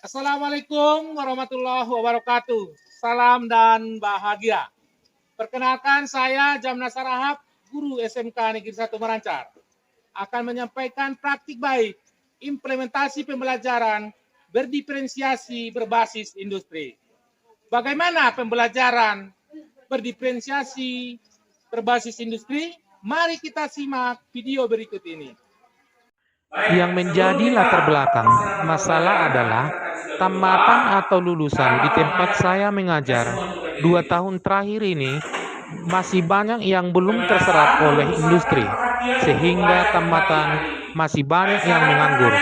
Assalamualaikum warahmatullahi wabarakatuh. Salam dan bahagia. Perkenalkan saya Jamnas Sarahap, guru SMK Negeri 1 Merancar. Akan menyampaikan praktik baik implementasi pembelajaran berdiferensiasi berbasis industri. Bagaimana pembelajaran berdiferensiasi berbasis industri? Mari kita simak video berikut ini. Yang menjadi latar belakang masalah adalah tamatan atau lulusan di tempat saya mengajar 2 tahun terakhir ini masih banyak yang belum terserap oleh industri, sehingga tamatan masih banyak yang menganggur.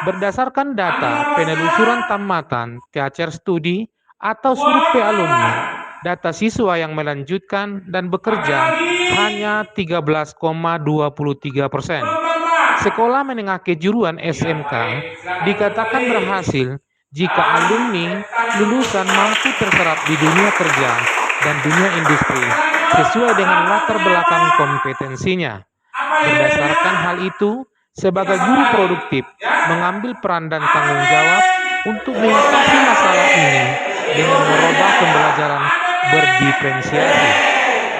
Berdasarkan data penelusuran tamatan, THR Studi, atau survei alumni, data siswa yang melanjutkan dan bekerja hanya 13,23%. Sekolah menengah kejuruan SMK dikatakan berhasil jika alumni lulusan mampu terserap di dunia kerja dan dunia industri sesuai dengan latar belakang kompetensinya. Berdasarkan hal itu, sebagai guru produktif mengambil peran dan tanggung jawab untuk mengatasi masalah ini dengan merubah pembelajaran berdiferensiasi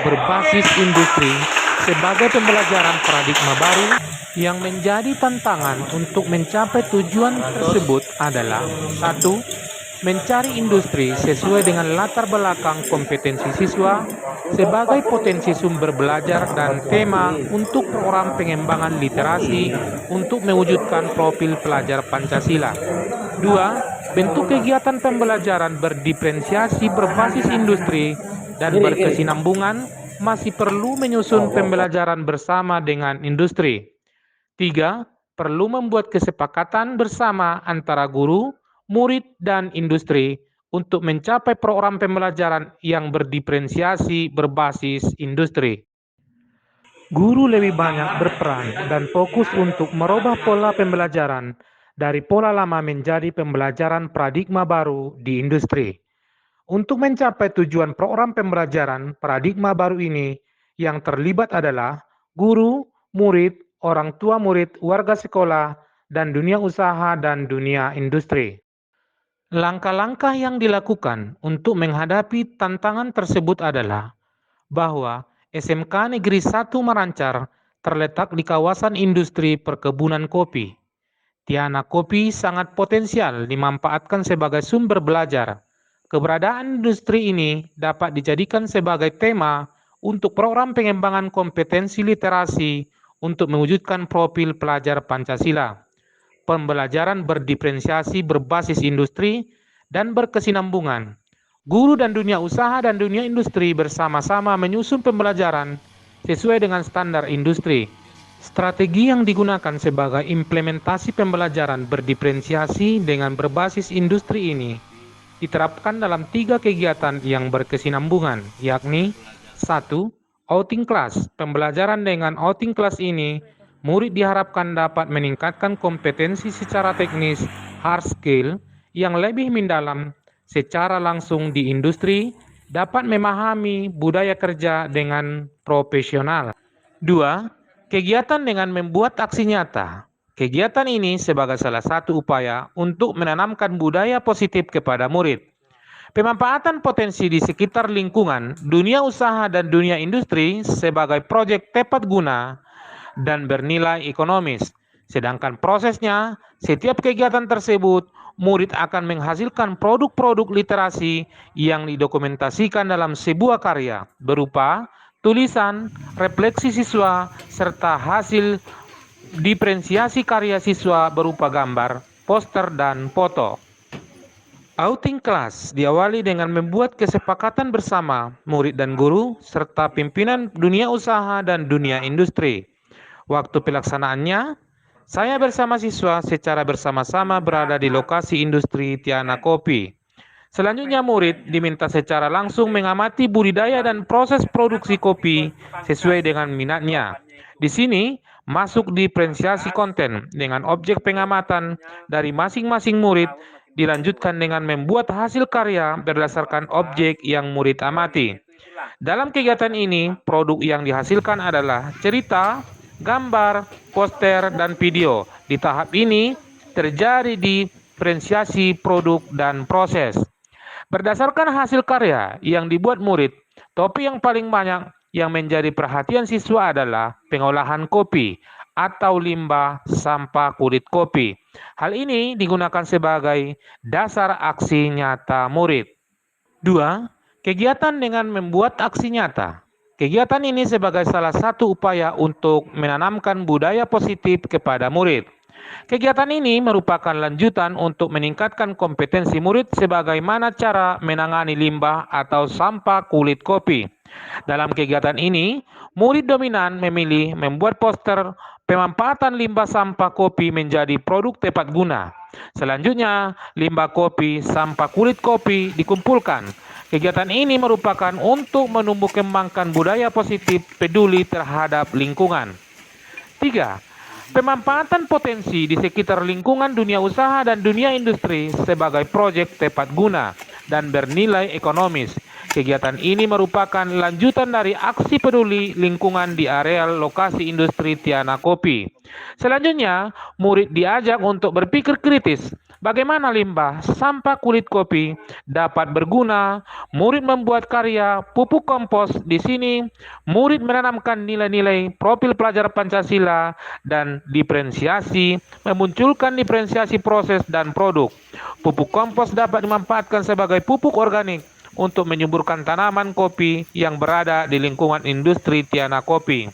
berbasis industri sebagai pembelajaran paradigma baru. Yang menjadi tantangan untuk mencapai tujuan tersebut adalah 1. Mencari industri sesuai dengan latar belakang kompetensi siswa sebagai potensi sumber belajar dan tema untuk program pengembangan literasi untuk mewujudkan profil pelajar Pancasila. 2. Bentuk kegiatan pembelajaran berdiferensiasi berbasis industri dan berkesinambungan masih perlu menyusun pembelajaran bersama dengan industri. 3. Perlu membuat kesepakatan bersama antara guru, murid, dan industri untuk mencapai program pembelajaran yang berdiferensiasi berbasis industri. Guru lebih banyak berperan dan fokus untuk merubah pola pembelajaran dari pola lama menjadi pembelajaran paradigma baru di industri. Untuk mencapai tujuan program pembelajaran paradigma baru ini, yang terlibat adalah guru, murid, orang tua murid, warga sekolah, dan dunia usaha dan dunia industri. Langkah-langkah yang dilakukan untuk menghadapi tantangan tersebut adalah bahwa SMK Negeri 1 Merancar terletak di kawasan industri perkebunan kopi. Tiana Kopi sangat potensial dimanfaatkan sebagai sumber belajar. Keberadaan industri ini dapat dijadikan sebagai tema untuk program pengembangan kompetensi literasi untuk mewujudkan profil pelajar Pancasila. Pembelajaran berdiferensiasi berbasis industri dan berkesinambungan. Guru dan dunia usaha dan dunia industri bersama-sama menyusun pembelajaran sesuai dengan standar industri. Strategi yang digunakan sebagai implementasi pembelajaran berdiferensiasi dengan berbasis industri ini diterapkan dalam 3 kegiatan yang berkesinambungan, yakni 1. Outing class. Pembelajaran dengan outing class ini, murid diharapkan dapat meningkatkan kompetensi secara teknis, hard skill, yang lebih mendalam secara langsung di industri, dapat memahami budaya kerja dengan profesional. 2. Kegiatan dengan membuat aksi nyata. Kegiatan ini sebagai salah satu upaya untuk menanamkan budaya positif kepada murid. Pemanfaatan potensi di sekitar lingkungan, dunia usaha dan dunia industri sebagai proyek tepat guna dan bernilai ekonomis. Sedangkan prosesnya, setiap kegiatan tersebut, murid akan menghasilkan produk-produk literasi yang didokumentasikan dalam sebuah karya berupa tulisan, refleksi siswa, serta hasil diferensiasi karya siswa berupa gambar, poster, dan foto. Outing class diawali dengan membuat kesepakatan bersama murid dan guru serta pimpinan dunia usaha dan dunia industri. Waktu pelaksanaannya, saya bersama siswa secara bersama-sama berada di lokasi industri Tiana Kopi. Selanjutnya murid diminta secara langsung mengamati budidaya dan proses produksi kopi sesuai dengan minatnya. Di sini masuk diferensiasi konten dengan objek pengamatan dari masing-masing murid, dilanjutkan dengan membuat hasil karya berdasarkan objek yang murid amati. Dalam kegiatan ini, produk yang dihasilkan adalah cerita, gambar, poster, dan video. Di tahap ini terjadi di diferensiasi produk dan proses. Berdasarkan hasil karya yang dibuat murid, topik yang paling banyak yang menjadi perhatian siswa adalah pengolahan kopi atau limbah sampah kulit kopi. Hal ini digunakan sebagai dasar aksi nyata murid. 2. Kegiatan dengan membuat aksi nyata. Kegiatan ini sebagai salah satu upaya untuk menanamkan budaya positif kepada murid. Kegiatan ini merupakan lanjutan untuk meningkatkan kompetensi murid sebagaimana cara menangani limbah atau sampah kulit kopi. Dalam kegiatan ini, murid dominan memilih membuat poster pemanfaatan limbah sampah kopi menjadi produk tepat guna. Selanjutnya, limbah kopi, sampah kulit kopi dikumpulkan. Kegiatan ini merupakan untuk menumbuh kembangkan budaya positif peduli terhadap lingkungan. 3. Pemanfaatan potensi di sekitar lingkungan dunia usaha dan dunia industri sebagai proyek tepat guna dan bernilai ekonomis. Kegiatan ini merupakan lanjutan dari aksi peduli lingkungan di areal lokasi industri Tiana Kopi. Selanjutnya, murid diajak untuk berpikir kritis. Bagaimana limbah sampah kulit kopi dapat berguna? Murid membuat karya pupuk kompos. Di sini, murid menanamkan nilai-nilai profil pelajar Pancasila dan diferensiasi, memunculkan diferensiasi proses dan produk. Pupuk kompos dapat dimanfaatkan sebagai pupuk organik untuk menyuburkan tanaman kopi yang berada di lingkungan industri Tiana Kopi.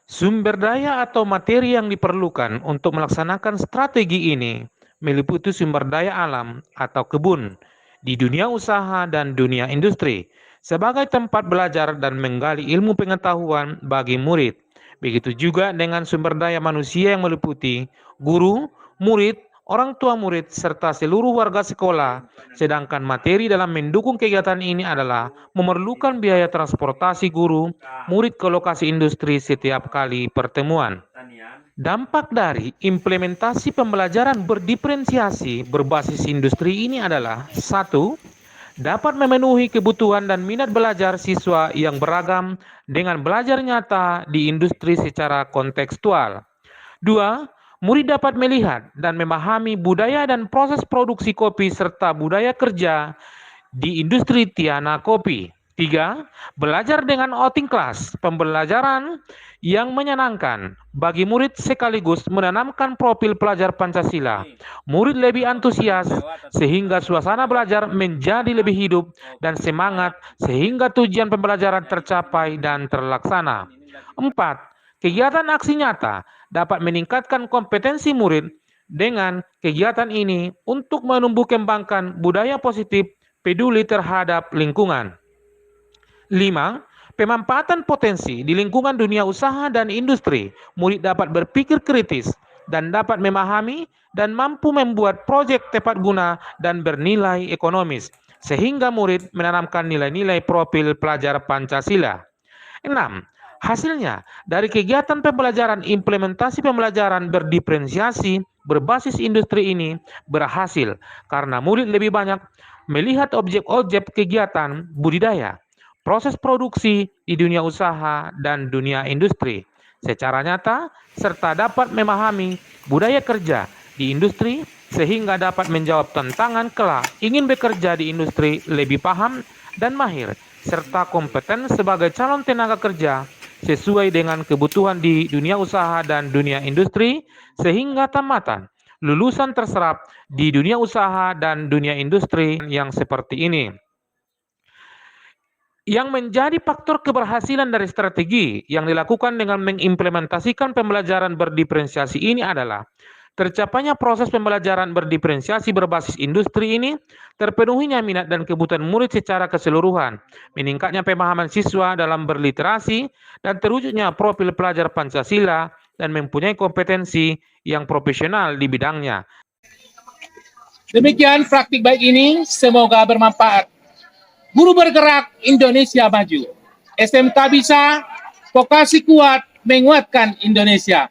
Sumber daya atau materi yang diperlukan untuk melaksanakan strategi ini meliputi sumber daya alam atau kebun di dunia usaha dan dunia industri sebagai tempat belajar dan menggali ilmu pengetahuan bagi murid. Begitu juga dengan sumber daya manusia yang meliputi guru, murid, orang tua murid, serta seluruh warga sekolah. Sedangkan materi dalam mendukung kegiatan ini adalah memerlukan biaya transportasi guru, murid ke lokasi industri setiap kali pertemuan. Dampak dari implementasi pembelajaran berdiferensiasi berbasis industri ini adalah 1. Dapat memenuhi kebutuhan dan minat belajar siswa yang beragam dengan belajar nyata di industri secara kontekstual. 2. Murid dapat melihat dan memahami budaya dan proses produksi kopi serta budaya kerja di industri Tiana Kopi. 3. Belajar dengan outing class, pembelajaran yang menyenangkan bagi murid sekaligus menanamkan profil pelajar Pancasila. Murid lebih antusias sehingga suasana belajar menjadi lebih hidup dan semangat sehingga tujuan pembelajaran tercapai dan terlaksana. 4. Kegiatan aksi nyata dapat meningkatkan kompetensi murid dengan kegiatan ini untuk menumbuh kembangkan budaya positif peduli terhadap lingkungan. 5. Pemanfaatan potensi di lingkungan dunia usaha dan industri. Murid dapat berpikir kritis dan dapat memahami dan mampu membuat proyek tepat guna dan bernilai ekonomis, sehingga murid menanamkan nilai-nilai profil pelajar Pancasila. 6. Hasilnya, dari kegiatan pembelajaran implementasi pembelajaran berdiferensiasi berbasis industri ini berhasil karena murid lebih banyak melihat objek-objek kegiatan budidaya, proses produksi di dunia usaha dan dunia industri secara nyata serta dapat memahami budaya kerja di industri sehingga dapat menjawab tantangan kelak ingin bekerja di industri lebih paham dan mahir serta kompeten sebagai calon tenaga kerja sesuai dengan kebutuhan di dunia usaha dan dunia industri sehingga tamatan lulusan terserap di dunia usaha dan dunia industri yang seperti ini. Yang menjadi faktor keberhasilan dari strategi yang dilakukan dengan mengimplementasikan pembelajaran berdiferensiasi ini adalah tercapainya proses pembelajaran berdiferensiasi berbasis industri ini, terpenuhinya minat dan kebutuhan murid secara keseluruhan, meningkatnya pemahaman siswa dalam berliterasi, dan terwujudnya profil pelajar Pancasila dan mempunyai kompetensi yang profesional di bidangnya. Demikian praktik baik ini, semoga bermanfaat. Guru bergerak, Indonesia maju. SMK bisa, vokasi kuat, menguatkan Indonesia.